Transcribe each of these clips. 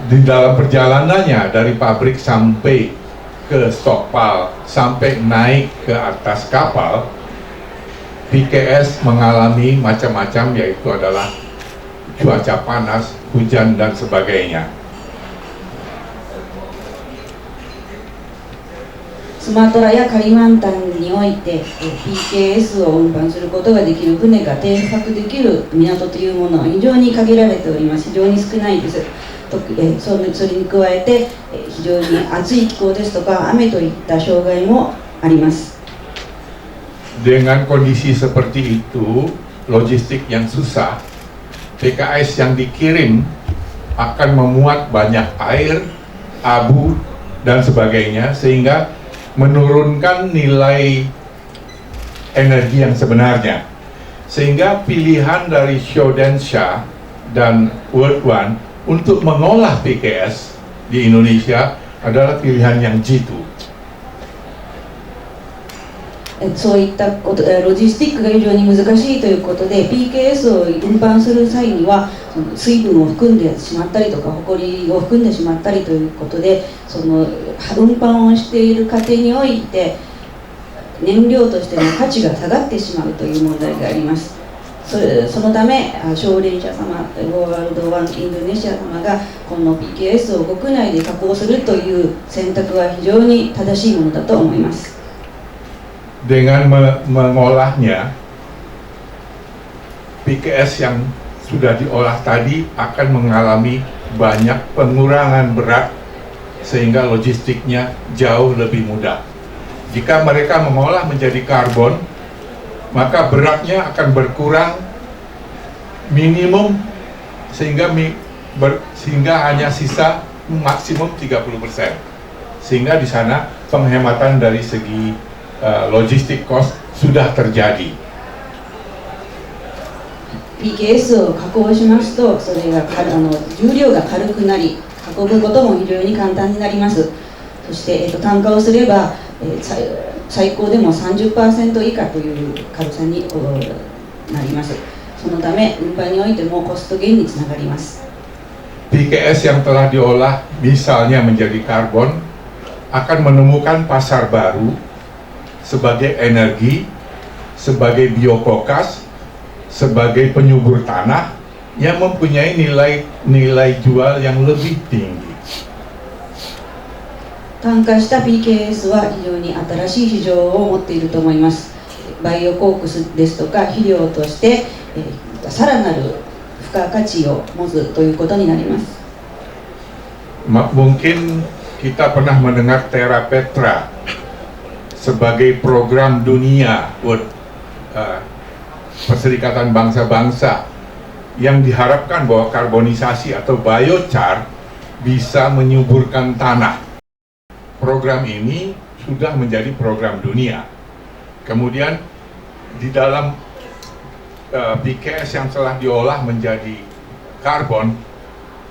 di dalam perjalanannya dari pabrik sampai ke stockpile, sampai naik ke atas kapal, PKS mengalami macam-macam, yaitu adalah cuaca panas, hujan, dan sebagainya. スマトラやカリマンタンにおいて PKS を運搬することができる船が停泊できる港というものは非常に限られております。非常に少ないです。それに加えて非常に暑い気候ですとか雨といった障害もあります。 Dengan kondisi seperti itu, logistik yang susah, PKS yang dikirim akan memuat banyak air, abu, dan sebagainya, sehingga menurunkan nilai energi yang sebenarnya. Sehingga pilihan dari Shoden-sha dan World One untuk mengolah PKS di Indonesia adalah pilihan yang jitu. そういったこと、ロジスティックが非常に難しいということで PKS を運搬する際にはその水分を含んでしまったりとか埃を含んでしまったりということで、その運搬をしている過程において燃料としての価値が下がってしまうという問題があります。そのため奨励者様、ワールドワンインドネシア様がこの PKS を国内で加工するという選択は非常に正しいものだと思います。 Dengan mengolahnya, PKS yang sudah diolah tadi akan mengalami banyak pengurangan berat sehingga logistiknya jauh lebih mudah. Jika mereka mengolah menjadi karbon, maka beratnya akan berkurang minimum sehingga hanya sisa maksimum 30%. Sehingga di sana penghematan dari segi logistik cost sudah terjadi. PKS を加工しますと、それが重量が軽くなり、運ぶことも非常に簡単になります。そして、単価をすれば、最高でも 30% 以下という軽さになります。そのため、運搬においてもコスト減につながります。PKS yang telah diolah misalnya menjadi karbon akan menemukan pasar baru sebagai energi, sebagai biokokas, sebagai penyubur tanah yang mempunyai nilai jual yang lebih tinggi. 炭化した PKS は非常に新しい市場を持っていると思います。バイオコークスですとか肥料として、さらなる付加価値を持つということになります。 Mungkin kita pernah mendengar Terapetra sebagai program dunia Perserikatan Bangsa-Bangsa yang diharapkan bahwa karbonisasi atau biochar bisa menyuburkan tanah. Program ini sudah menjadi program dunia. Kemudian di dalam PKS yang telah diolah menjadi karbon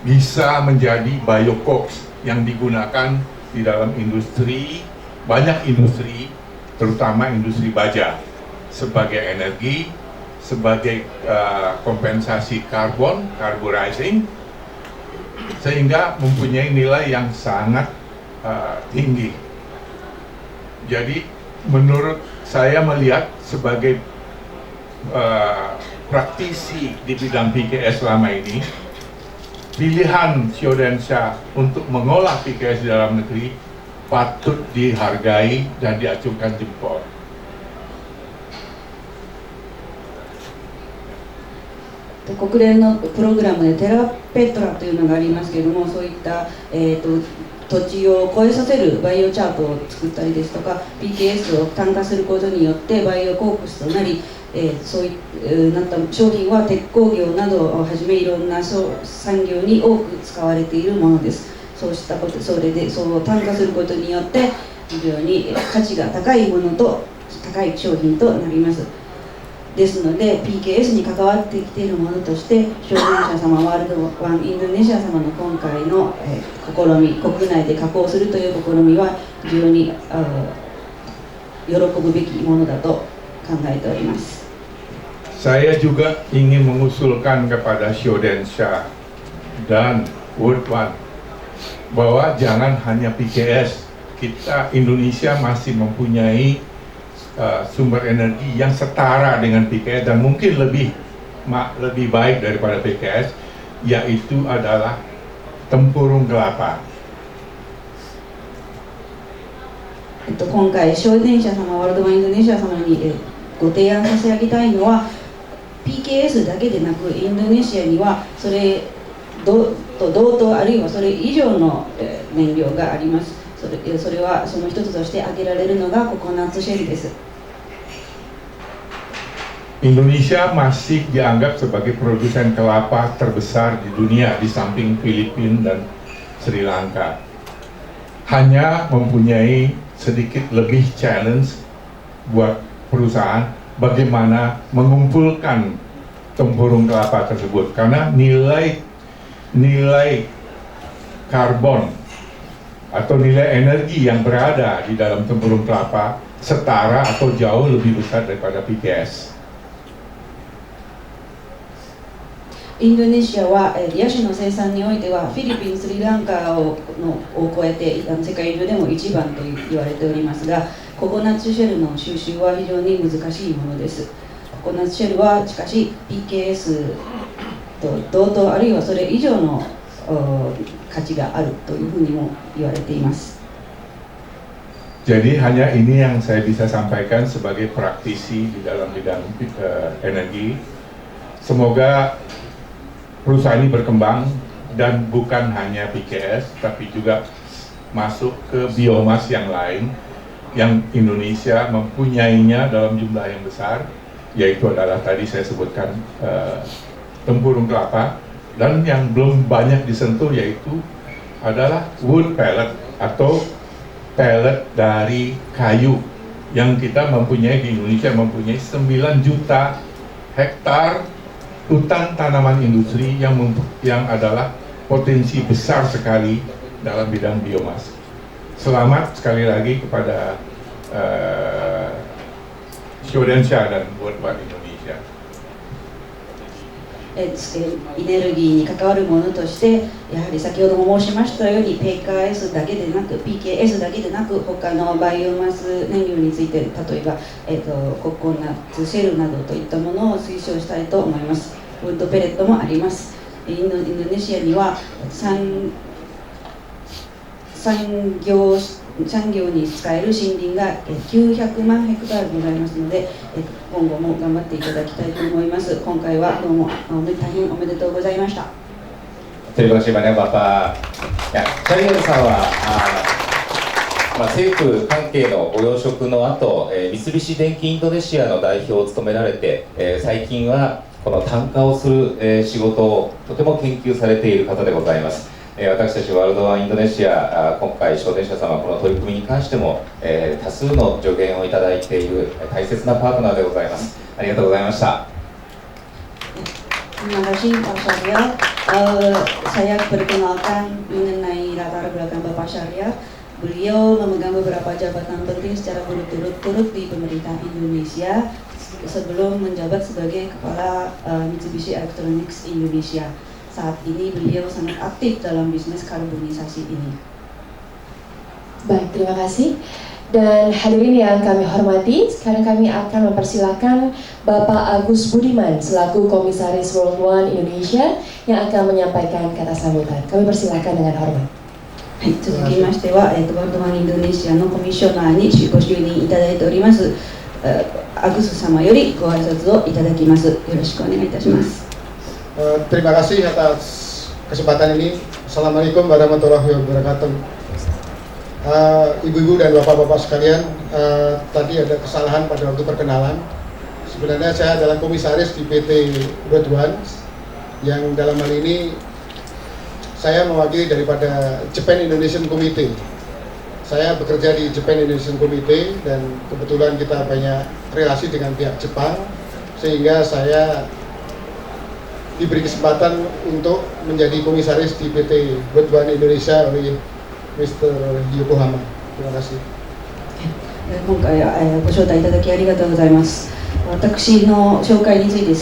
bisa menjadi biocoks yang digunakan di dalam industri, banyak industri, terutama industri baja, sebagai energi, sebagai kompensasi karbon, carburizing, sehingga mempunyai nilai yang sangat tinggi. Jadi menurut saya melihat sebagai praktisi di bidang PKS selama ini, pilihan Shoden-sha untuk mengolah PKS di dalam negeri patut dihargai dan diacungkan jempol. 国連のプログラムでテラペトラというのがありますけれども、そういった、土地を超えさせるバイオチャートを作ったりですとか PKS を炭化することによってバイオコークスとなり、そういなった商品は鉄鋼業などをはじめいろんな産業に多く使われているものです。そうしたこと、それでそう炭化することによって非常に価値が高いものと高い商品となります。ですので PKS に関わってきているものとして奨励者様、ワールドワンインドネシア様の今回の、試み、国内で加工するという試みは非常に喜ぶべきものだと考えております。 Saya juga ingin mengusulkan kepada Shoden-sha dan World One bahwa jangan hanya PKS, kita Indonesia masih mempunyai sumber energi yang setara dengan PKS dan mungkin lebih baik daripada PKS, yaitu adalah tempurung kelapa. 今回、小電車様、ワールドワンインドネシア様にご提案させ上げたいのは、PKS だけでなく、インドネシアにはそれ同等あるいはそれ以上の燃料があります。それはその一つとして挙げられるのがココナッツシェルです。 Indonesia masih dianggap sebagai produsen kelapa terbesar di dunia di samping Filipina dan Sri Lanka. Hanya mempunyai sedikit lebih challenge buat perusahaan bagaimana mengumpulkan tempurung kelapa tersebut, karena nilai karbon atau nilai energi yang berada di dalam tempurung kelapa setara atau jauh lebih besar daripada PKS. インドネシアはヤシの生産においてはフィリピン、スリランカを超えて世界中でも一番と言われておりますが、ココナッツシェルの収集は非常に難しいものです。ココナッツシェルはしかし PKS と同等あるいはそれ以上の価値があるというふうにも言われています。 Jadi hanya ini yang saya bisa sampaikan sebagai praktisi di dalam bidang energi. Semoga perusahaan ini berkembang dan bukan hanya PKS tapi juga masuk ke biomas yang lain yang Indonesia mempunyainya dalam jumlah yang besar, yaitu adalah tadi saya sebutkan tempurung kelapa, dan yang belum banyak disentuh yaitu adalah wood pellet atau pellet dari kayu yang kita mempunyai di Indonesia, mempunyai 9 juta hektar hutan tanaman industri yang adalah potensi besar sekali dalam bidang biomas. Selamat sekali lagi kepada Syodensha dan World Bank Indonesia. エネルギーに関わるものとして、やはり先ほども申しましたように PKS だけでなく PKS だけでなく他のバイオマス燃料について、例えば、ココナッツシェルなどといったものを推奨したいと思います。ウッドペレットもあります。インドネシアには産業に使える森林が900万ヘクタールございますので、今後も頑張っていただきたいと思います。今回はどうも大変おめでとうございました。 Terima kasih banyak Bapak. Ya, Syarielさんは政府関係のご要職の後、三菱電機インドネシアの代表を務められて、最近はこの炭化をする、仕事をとても研究されている方でございます。私たちワールドワンインドネシア、今回小電車様この取り組みに関しても、多数の助言をいただいている大切なパートナーでございます。ありがとうございました。 Terima kasih Pak Syariel. Saya perkenalkan mengenai latar belakang Bapak Syariel. Beliau memegang beberapa jabatan penting secara berturut-turut di pemerintah Indonesia sebelum menjabat sebagai kepala Mitsubishi Electronics Indonesia. Saat ini beliau sangat aktif dalam bisnis karbonisasi ini. Baik, terima kasih. Dan hadirin yang kami hormati, sekarang kami akan mempersilakan Bapak Agus Budiman selaku Komisaris World One Indonesia yang akan menyampaikan kata sambutan. Kami persilakan dengan hormat. はい、続きましては、ワールドワンインドネシアのコミッショナーにご就任いただいております、アグス様よりご挨拶をいただきます。よろしくお願いいたします。Terima kasih atas kesempatan ini. Assalamualaikum warahmatullahi wabarakatuh. Ibu-ibu dan bapak-bapak sekalian, tadi ada kesalahan pada waktu perkenalan. Sebenarnya saya adalah komisaris di PT World One, yang dalam hal ini saya mewakili daripada Japan Indonesian Committee. Saya bekerja di Japan Indonesian Committee dan kebetulan kita banyak relasi dengan pihak Jepang, sehingga saya diberi kesempatan untuk menjadi komisaris di PT World One Indonesia oleh Mr. Yokohama. Terima kasih. 今回はご招待いただきありがとうございます。私の紹介について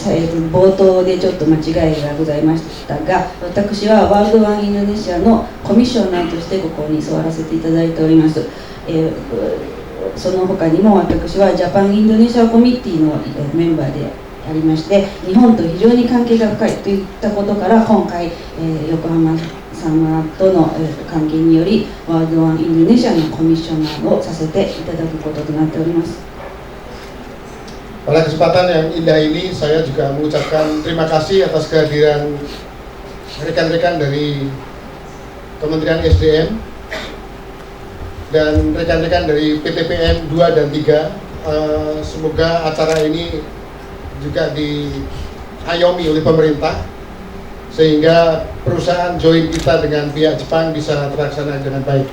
冒頭でちょっと間違いがございましたが、私はワールドワンインドネシアのコミッショナーとしてここに座らせていただいております。その他にも私はジャパンインドネシアコミッティのメンバーでありまして、日本と非常に関係が深いといったことから今回、横浜様との関係によりワールドワンインドネシアのコミッショナーをさせていただくこととなっております。Pada kesempatan yang indah ini, saya juga mengucapkan terima kasih atas kehadiran rekan-rekan dari Kementerian SDM dan rekan-rekan dari PTPN 2 dan 3. Semoga acara ini juga diayomi oleh pemerintah sehingga perusahaan join kita dengan pihak Jepang bisa terlaksana dengan baik.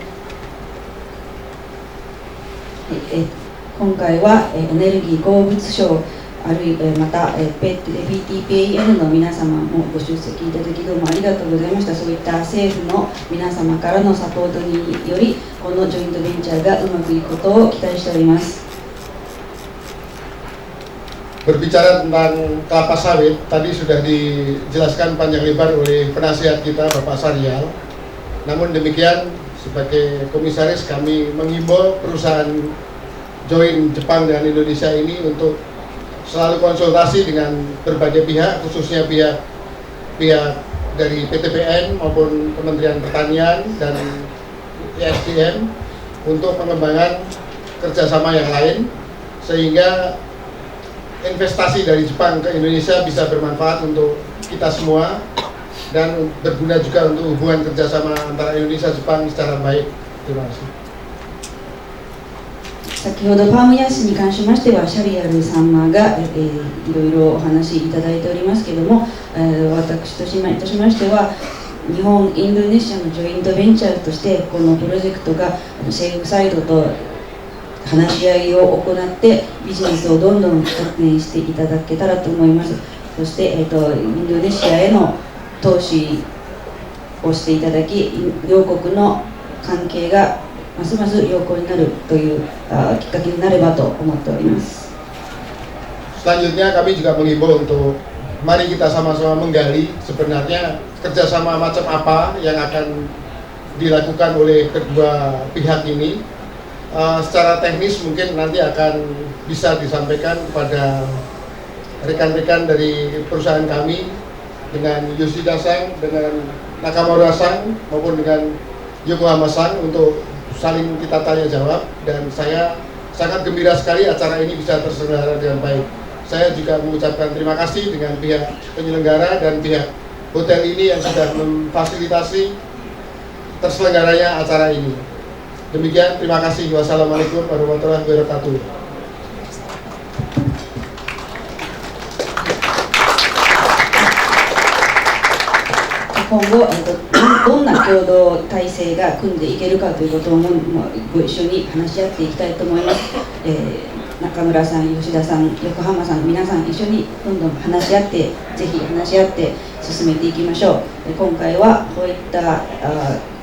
今回はエネルギー鉱物省あるいはまた PTPAN の皆様もご出席いただきどうもありがとうございました。そういった政府の皆様からのサポートによりこのジョイントベンチャーがうまくいくことを期待しております。 Berbicara tentang kelapa sawit, tadi sudah dijelaskan panjang lebar oleh penasihat kita Bapak Saryal. Namun demikian, sebagai komisaris kami menghimbau perusahaan join Jepang dan Indonesia ini untuk selalu konsultasi dengan berbagai pihak, khususnya pihak dari PTPN maupun Kementerian Pertanian dan ISDM untuk pengembangan kerjasama yang lain sehingga investasi dari Jepang ke Indonesia bisa bermanfaat untuk kita semua dan berguna juga untuk hubungan kerjasama antara Indonesia dan Jepang secara baik. Terima kasih. 先ほどパームヤシに関しましてはシャリアル様が、いろいろお話しいただいておりますけれども、私といたしましては日本インドネシアのジョイントベンチャーとしてこのプロジェクトが政府サイドと話し合いを行ってビジネスをどんどん発展していただけたらと思います。そして、インドネシアへの投資をしていただき両国の関係がますます良好になるというきっかけになればと思っております。 Selanjutnya kami juga menghimbau untuk mari kita sama-sama menggali sebenarnya kerjasama macam apa yang akan dilakukan oleh kedua pihak ini. Secara teknis mungkin nanti akan bisa disampaikan kepada rekan-rekan dari perusahaan kami dengan Yoshida Sang, dengan Nakamura Sang maupun dengan Yokohama Sang untuk saling kita tanya jawab, dan saya sangat gembira sekali acara ini bisa terselenggara dengan baik. Saya juga mengucapkan terima kasih dengan pihak penyelenggara dan pihak hotel ini yang sudah memfasilitasi terselenggaranya acara ini. Demikian, terima kasih. Wassalamualaikum warahmatullahi wabarakatuh. 今後、どんな共同体制が組んでいけるかということもご一緒に話し合っていきたいと思います。中村さん、吉田さん、横浜さん、皆さん一緒にどんどん話し合って、ぜひ話し合って進めていきましょう。今回はこういった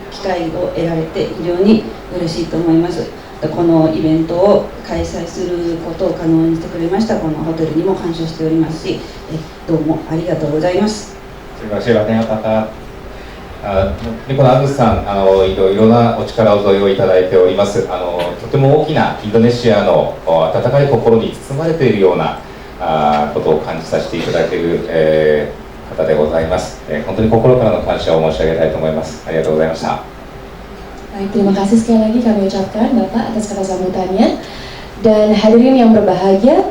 機会を得られて非常に嬉しいと思います。このイベントを開催することを可能にしてくれましたこのホテルにも感謝しておりますし、どうもありがとうございます。 Terima kasih banyak Kakak. このアグスさん、いろいろなお力添えをいただいております。とても大きなインドネシアの温かい心に包まれているようなことを感じさせていただいている、方でございます。本当に心からの感謝を申し上げたいと思います。ありがとうございました。 Baik, terima kasih sekali lagi kami ucapkan Bapak atas kata sambutannya. Dan hadirin yang berbahagia,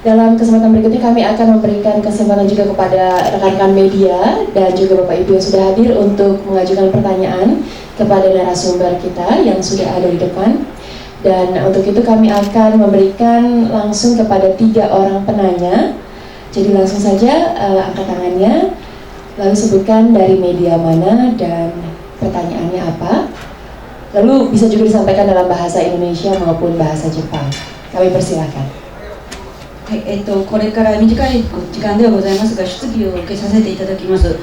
dalam kesempatan berikutnya kami akan memberikan kesempatan juga kepada rekan-rekan media dan juga Bapak Ibu yang sudah hadir untuk mengajukan pertanyaan kepada narasumber kita yang sudah ada di depan. Dan untuk itu kami akan memberikan langsung kepada 3 orang penanya. Jadi langsung saja angkat tangannya, lalu sebutkan dari media mana dan pertanyaannya apa. Lalu bisa juga disampaikan dalam bahasa Indonesia maupun bahasa Jepang. Kami persilakan. はい、これから短い時間ではございますが質疑を受けさせていただきます。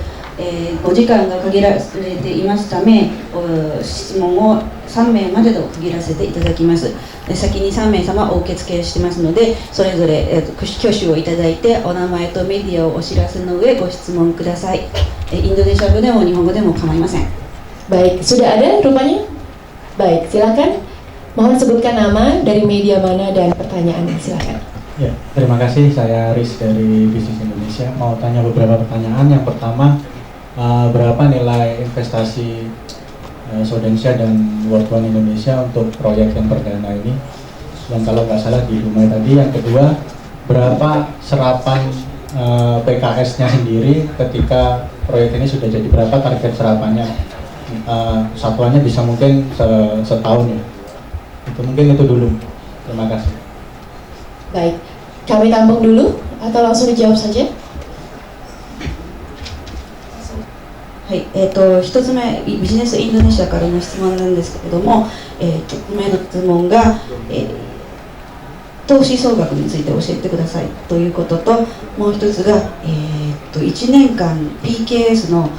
お時間が限られていますため、質問を3名までと区切らせていただきます。先に3名様お受付してますので、それぞれ挙手をいただいて、お名前とメディアをお知らせの上ご質問ください。インドネシア語でも日本語でも構いません。 Baik, sudah ada rupanya? Baik, silakan. Mohon sebutkan nama, dari media mana, dan pertanyaannya, silakan. Ya, terima kasih. Saya Riz dari Bisnis Indonesia. Mau tanya beberapa pertanyaan. Yang pertama, berapa nilai investasi Saudensia dan World One Indonesia untuk proyek yang perdana ini? Dan kalau nggak salah di Dumai tadi. Yang kedua, berapa serapan PKS-nya sendiri ketika proyek ini sudah jadi? Berapa target serapannya? Satuannya bisa mungkin setahun ya. Itu mungkin itu dulu. Terima kasih. Baik, kami tampung dulu atau langsung dijawab saja? はい、1つ目、ビジネスインドネシアからの質問なんですけれども、1つ目の質問が、投資総額について教えてくださいということと、もう一つが、1年間 PKS の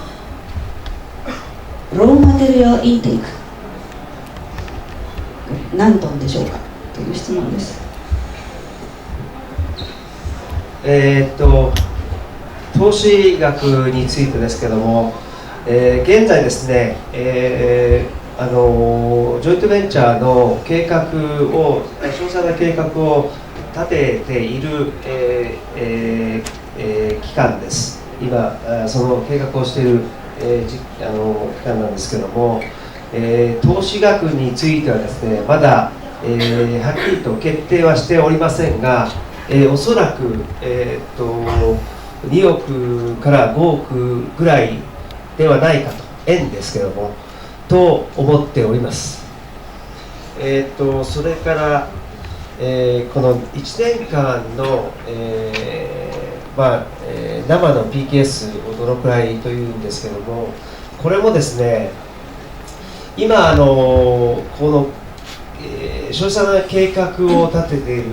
ローマテリアルインテーク何トンでしょうかという質問です。投資額についてですけども、現在ですね、ジョイントベンチャーの計画を、詳細な計画を立てている、期間です。今、その計画をしている、期間なんですけども、投資額についてはですね、まだ、はっきりと決定はしておりませんが、おそらく、2億から5億ぐらいではないかと、円ですけども、と思っております。それから、この1年間の、生の PKS をどのくらいというんですけども、これもですね、今この、詳細な計画を立てている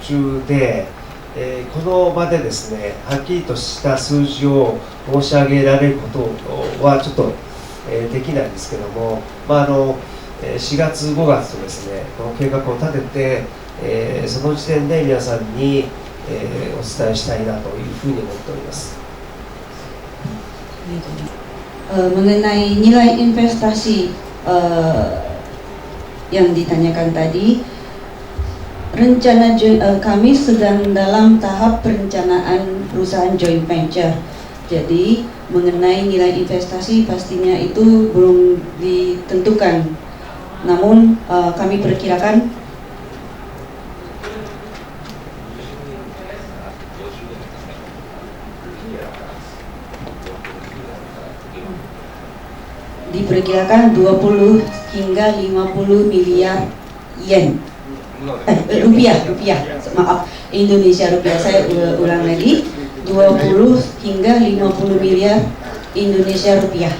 途中で、この場でですね、はっきりとした数字を申し上げられることはちょっと、できないんですけども、4月5月とですね、この計画を立てて、その時点で皆さんに、お伝えしたいなというふうに思っております。Mengenai nilai investasi yang ditanyakan tadi, rencana kami sedang dalam tahap perencanaan perusahaan joint venture. Jadi mengenai nilai investasi pastinya itu belum ditentukan. Namun kami perkirakan diperkirakan 20 hingga 50 miliar yen. Rupiah, maaf, Indonesia rupiah, saya ulang lagi, 20 hingga 50 miliar Indonesia rupiah,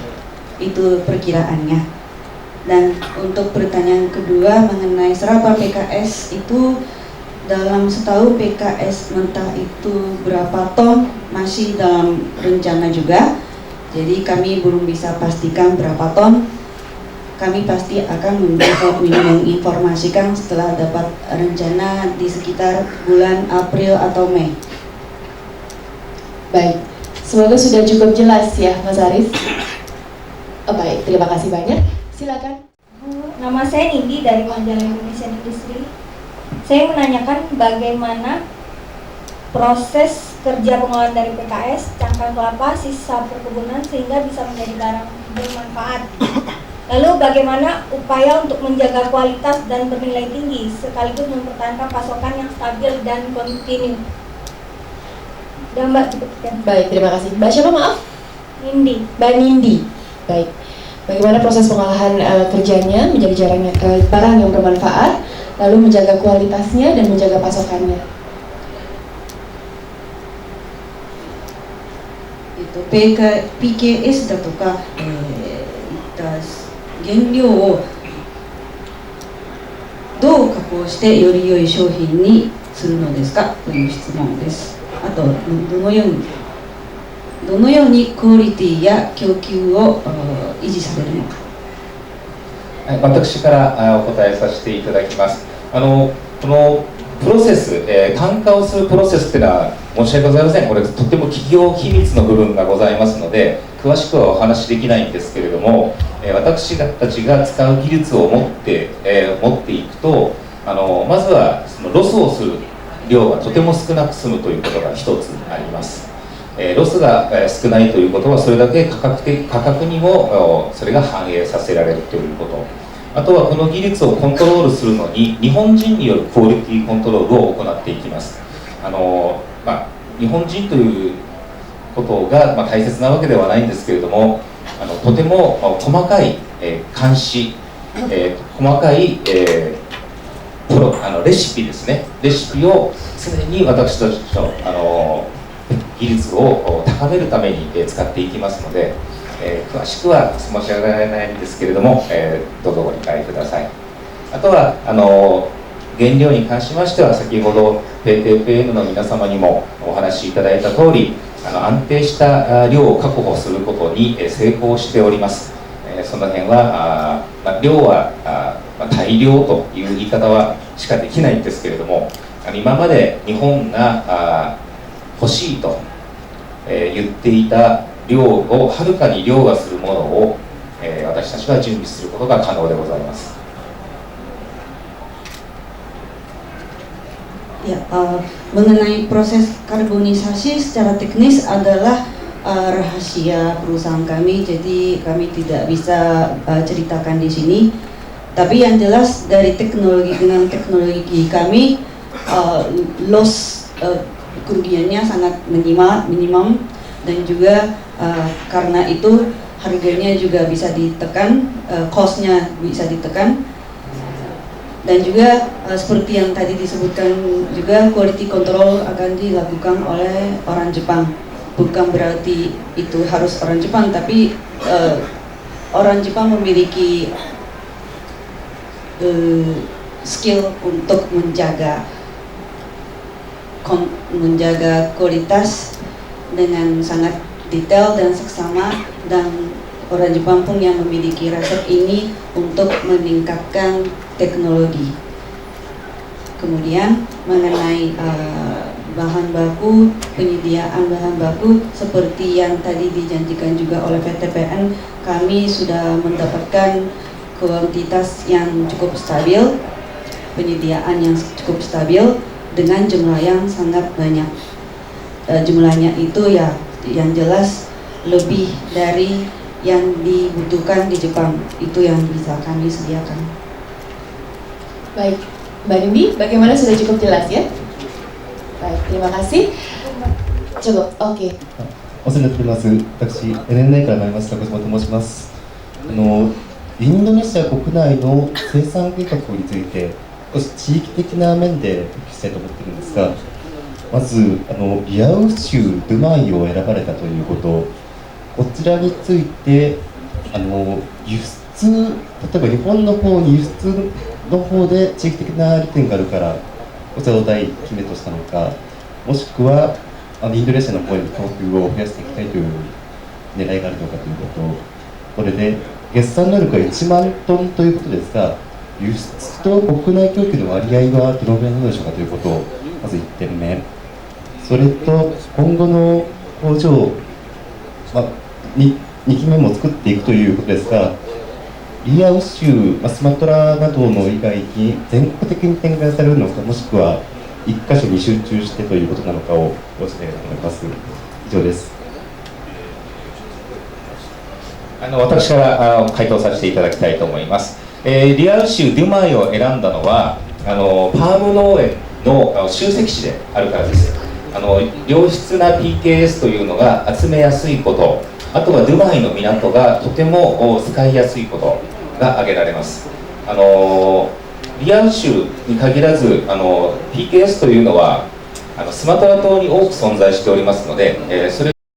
itu perkiraannya. Dan untuk pertanyaan kedua mengenai serapan PKS itu, dalam setahun PKS mentah itu berapa ton masih dalam rencana juga. Jadi kami belum bisa pastikan berapa ton. Kami pasti akan menginformasikan setelah dapat rencana di sekitar bulan April atau Mei. Baik, semoga sudah cukup jelas ya Mas Aris. Baik, terima kasih banyak. Silakan. Nama saya Nindi dari Majalah Indonesia Industri. Saya menanyakan bagaimana proses kerja pengolahan dari PKS, cangkang kelapa, sisa perkebunan sehingga bisa menjadi barang bermanfaat. Lalu bagaimana upaya untuk menjaga kualitas dan bernilai tinggi sekaligus mempertahankan pasokan yang stabil dan kontinu. Dan Mbak cukupkan. Baik, terima kasih. Mbak siapa maaf? Nindi. Mbak Nindi. Baik. Bagaimana proses pengolahan kerjanya menjadi barang yang bermanfaat, lalu menjaga kualitasnya dan menjaga pasokannya. PKS だとか、原料をどう加工してより良い商品にするのですかという質問です。あとどのようにどのようにクオリティや供給を維持されるのか。はい、私からお答えさせていただきます。このプロセス、単価をするプロセスというのは申し訳ございません。これとても企業秘密の部分がございますので詳しくはお話しできないんですけれども、私たちが使う技術を持っていくとまずはそのロスをする量がとても少なく済むということが一つあります。ロスが少ないということはそれだけ価格にもそれが反映させられるということ、あとはこの技術をコントロールするのに日本人によるクオリティコントロールを行っていきます。日本人ということが大切なわけではないんですけれども、とても細かい監視、細かいレシピですね、レシピを常に私たちの技術を高めるために使っていきますので、詳しくは申し上げられないんですけれども、どうぞご理解ください。あとは原料に関しましては先ほど PTPN の皆様にもお話しいただいた通り安定した量を確保することに成功しております。その辺は量は大量という言い方はしかできないんですけれども、今まで日本が欲しいと言っていた量をはるかに凌駕するものを私たちは準備することが可能でございます。Ya, mengenai proses karbonisasi secara teknis adalah rahasia perusahaan kami, jadi kami tidak bisa ceritakan di sini. Tapi yang jelas dari dengan teknologi kami, loss kerugiannya sangat minimum dan juga karena itu harganya juga bisa ditekan, cost-nya bisa ditekan. Dan juga seperti yang tadi disebutkan juga quality control akan dilakukan oleh orang Jepang. Bukan berarti itu harus orang Jepang, tapi orang Jepang memiliki skill untuk menjaga kualitas dengan sangat detail dan seksama, dan orang Jepang pun yang memiliki resep ini untuk meningkatkan teknologi. Kemudian mengenai bahan baku, penyediaan bahan baku seperti yang tadi dijanjikan juga oleh PTPN, kami sudah mendapatkan kuantitas yang cukup stabil, penyediaan yang cukup stabil dengan jumlah yang sangat banyak. Jumlahnya itu ya yang jelas lebih dari yang dibutuhkan di Jepang, itu yang bisa kami sediakan. Baik, Mbak Nindi, bagaimana, sudah cukup jelas ya? Baik, terima kasih. Cukup, oke. お世話になっております。私、NNA から参りました小島と申します。インドネシア国内の生産計画について、少し地域的な面でお聞きしたいと思っているんですが、まずリアウ州ドゥマイを選ばれたということ、こちらについて輸出、例えば日本の方に輸出の方で地域的な利点があるからこちらを第決めとしたのか、もしくはインドネシアの方への供給を増やしていきたいという狙いがあるのかということ、これで月産能力が1万トンということですが、輸出と国内供給の割合はどのぐらいなのでしょうかということをまず1点目、それと今後の工場、2期目も作っていくということですが、リアウ州、スマトラなどの以外に全国的に展開されるのか、もしくは1箇所に集中してということなのかを教えていただきます。以上です。私から回答させていただきたいと思います。リアウ州デュマイを選んだのはパーム農園の集積地であるからです。良質な PKS というのが集めやすいこと、あとはドゥマイの港がとても使いやすいことが挙げられます。リアウ州に限らずPKS というのはスマトラ島に多く存在しておりますので、それ